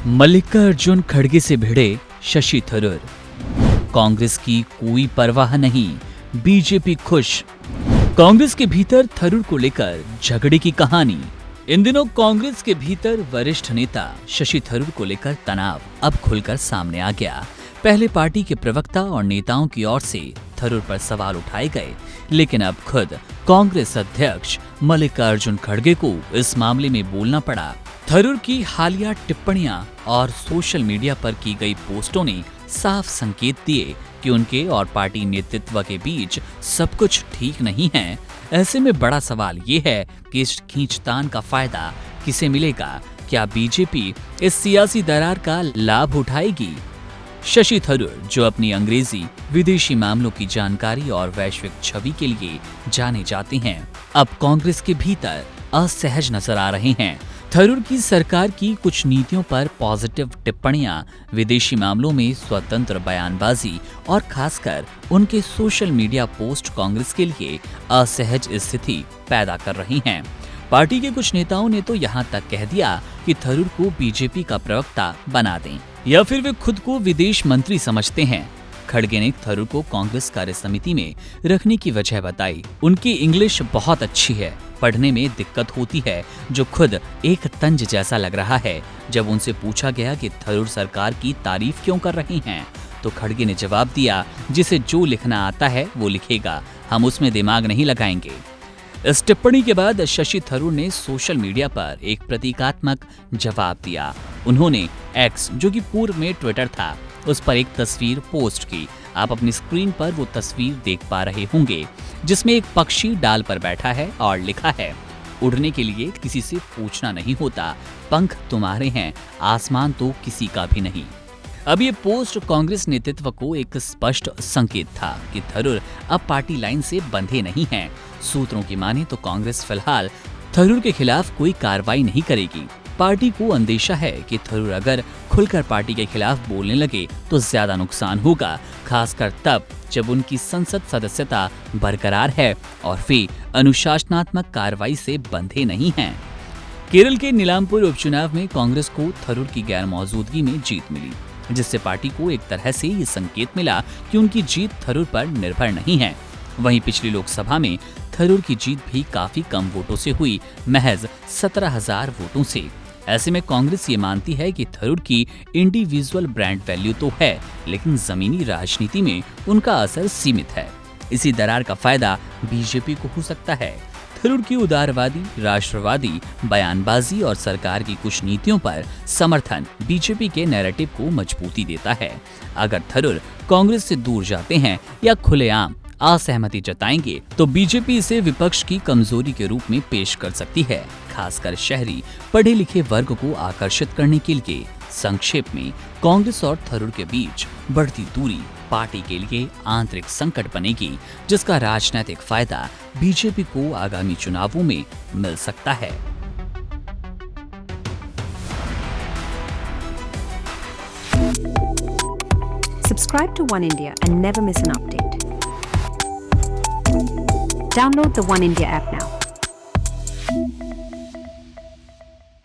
मल्लिकार्जुन खड़गे से भिड़े शशि थरूर। कांग्रेस की कोई परवाह नहीं, बीजेपी खुश। कांग्रेस के भीतर थरूर को लेकर झगड़े की कहानी। इन दिनों कांग्रेस के भीतर वरिष्ठ नेता शशि थरूर को लेकर तनाव अब खुलकर सामने आ गया। पहले पार्टी के प्रवक्ता और नेताओं की ओर से थरूर पर सवाल उठाए गए, लेकिन अब खुद कांग्रेस अध्यक्ष मल्लिकार्जुन खड़गे को इस मामले में बोलना पड़ा। थरूर की हालिया टिप्पणियां और सोशल मीडिया पर की गई पोस्टों ने साफ संकेत दिए कि उनके और पार्टी नेतृत्व के बीच सब कुछ ठीक नहीं है। ऐसे में बड़ा सवाल ये है कि इस खींचतान का फायदा किसे मिलेगा? क्या बीजेपी इस सियासी दरार का लाभ उठाएगी? शशि थरूर, जो अपनी अंग्रेजी, विदेशी मामलों की जानकारी और वैश्विक छवि के लिए जाने जाते हैं, अब कांग्रेस के भीतर असहज नजर आ रहे हैं। थरूर की सरकार की कुछ नीतियों पर पॉजिटिव टिप्पणियां, विदेशी मामलों में स्वतंत्र बयानबाजी और खासकर उनके सोशल मीडिया पोस्ट कांग्रेस के लिए असहज स्थिति पैदा कर रही हैं। पार्टी के कुछ नेताओं ने तो यहां तक कह दिया कि थरूर को बीजेपी का प्रवक्ता बना दें या फिर वे खुद को विदेश मंत्री समझते हैं। खड़गे ने थरूर को कांग्रेस कार्य समिति में रखने की वजह बताई। उनकी इंग्लिश बहुत अच्छी है, पढ़ने में दिक्कत होती है, जो खुद एक तंज जैसा लग रहा है। जब उनसे पूछा गया कि थरूर सरकार की तारीफ क्यों कर रही हैं, तो खड़गे ने जवाब दिया, जिसे जो लिखना आता है वो लिखेगा, हम उसमें दिमाग नहीं लगाएंगे। इस टिप्पणी के बाद शशि थरूर ने सोशल मीडिया पर एक प्रतीकात्मक जवाब दिया। उन्होंने एक्स, जो कि पूर्व में ट्विटर था, उस पर एक तस्वीर पोस्ट की। आप अपनी स्क्रीन पर वो तस्वीर देख पा रहे होंगे, जिसमें एक पक्षी डाल पर बैठा है और लिखा है, उड़ने के लिए किसी से पूछना नहीं होता, पंख तुम्हारे हैं, आसमान तो किसी का भी नहीं। अब ये पोस्ट कांग्रेस नेतृत्व को एक स्पष्ट संकेत था कि थरूर अब पार्टी लाइन से बंधे नहीं हैं। सूत्रों की माने तो कांग्रेस फिलहाल थरूर के खिलाफ कोई कार्रवाई नहीं करेगी। पार्टी को अंदेशा है कि थरूर अगर खुलकर पार्टी के खिलाफ बोलने लगे तो ज्यादा नुकसान होगा, खासकर तब जब उनकी संसद सदस्यता बरकरार है और वे अनुशासनात्मक कार्रवाई से बंधे नहीं हैं। केरल के नीलामपुर उपचुनाव में कांग्रेस को थरूर की गैर मौजूदगी में जीत मिली, जिससे पार्टी को एक तरह से ये संकेत मिला कि उनकी जीत थरूर पर निर्भर नहीं है। वहीं पिछली लोकसभा में थरूर की जीत भी काफी कम वोटों से हुई, महज 17,000 वोटों से। ऐसे में कांग्रेस ये मानती है कि थरूर की इंडिविजुअल ब्रांड वैल्यू तो है, लेकिन जमीनी राजनीति में उनका असर सीमित है। इसी दरार का फायदा बीजेपी को हो सकता है। थरूर की उदारवादी, राष्ट्रवादी बयानबाजी और सरकार की कुछ नीतियों पर समर्थन बीजेपी के नैरेटिव को मजबूती देता है। अगर थरूर कांग्रेस से दूर जाते हैं या खुलेआम असहमति जताएंगे, तो बीजेपी इसे विपक्ष की कमजोरी के रूप में पेश कर सकती है, खासकर शहरी पढ़े लिखे वर्ग को आकर्षित करने के लिए। संक्षेप में, कांग्रेस और थरूर के बीच बढ़ती दूरी पार्टी के लिए आंतरिक संकट बनेगी, जिसका राजनीतिक फायदा बीजेपी को आगामी चुनावों में मिल सकता है। Subscribe to One India and never miss an update. Download the One India app now.